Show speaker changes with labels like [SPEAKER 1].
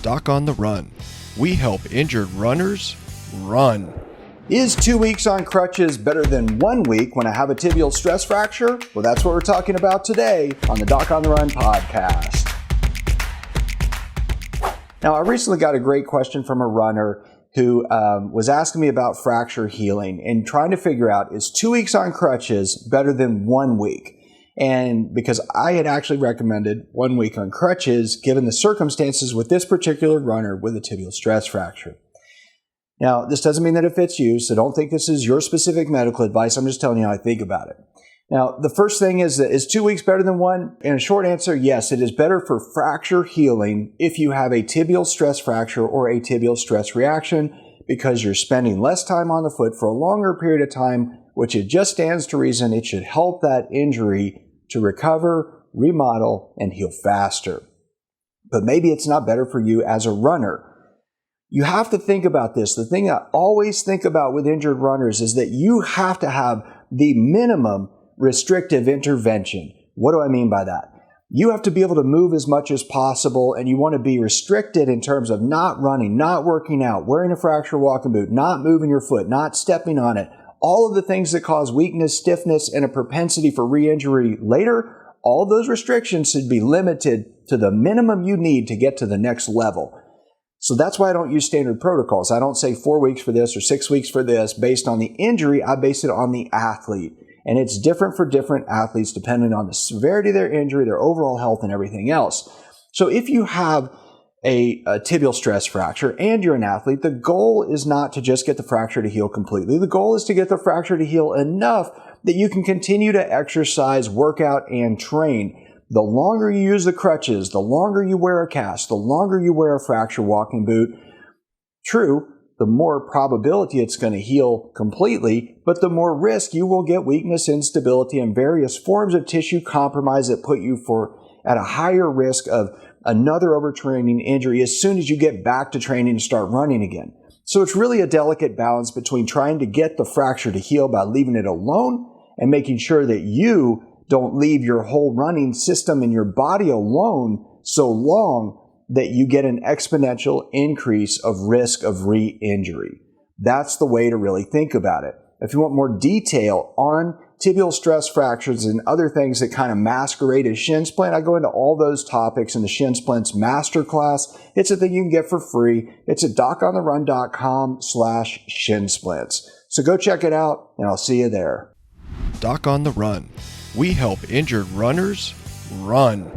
[SPEAKER 1] Doc on the Run. We help injured runners run.
[SPEAKER 2] Is 2 weeks on crutches better than 1 week when I have a tibial stress fracture? Well, that's what we're talking about today on the Doc on the Run podcast. Now, I recently got a great question from a runner who was asking me about fracture healing and trying to figure out, is 2 weeks on crutches better than 1 week? And because I had actually recommended 1 week on crutches, given the circumstances with this particular runner with a tibial stress fracture. Now, this doesn't mean that it fits you, so don't think this is your specific medical advice. I'm just telling you how I think about it. Now, the first thing is 2 weeks better than one? And a short answer, yes, it is better for fracture healing if you have a tibial stress fracture or a tibial stress reaction, because you're spending less time on the foot for a longer period of time, which it just stands to reason it should help that injury to recover, remodel, and heal faster. But maybe it's not better for you as a runner. You have to think about this. The thing I always think about with injured runners is that you have to have the minimum restrictive intervention. What do I mean by that? You have to be able to move as much as possible, and you want to be restricted in terms of not running, not working out, wearing a fracture walking boot, not moving your foot, not stepping on it. All of the things that cause weakness, stiffness, and a propensity for re-injury later, all of those restrictions should be limited to the minimum you need to get to the next level. So that's why I don't use standard protocols. I don't say 4 weeks for this or 6 weeks for this based on the injury. I base it on the athlete. And it's different for different athletes depending on the severity of their injury, their overall health, and everything else. So if you have a tibial stress fracture and you're an athlete, the goal is not to just get the fracture to heal completely. The goal is to get the fracture to heal enough that you can continue to exercise, work out, and train. The longer you use the crutches, the longer you wear a cast, the longer you wear a fracture walking boot, true, the more probability it's going to heal completely, but the more risk you will get weakness, instability, and various forms of tissue compromise that put you at a higher risk of another overtraining injury as soon as you get back to training and start running again. So it's really a delicate balance between trying to get the fracture to heal by leaving it alone and making sure that you don't leave your whole running system and your body alone so long that you get an exponential increase of risk of re-injury. That's the way to really think about it. If you want more detail on tibial stress fractures and other things that kind of masquerade as shin splint, I go into all those topics in the Shin Splints Masterclass. It's a thing you can get for free. It's at docontherun.com/shin splints. So go check it out, and I'll see you there.
[SPEAKER 1] Doc on the Run. We help injured runners run.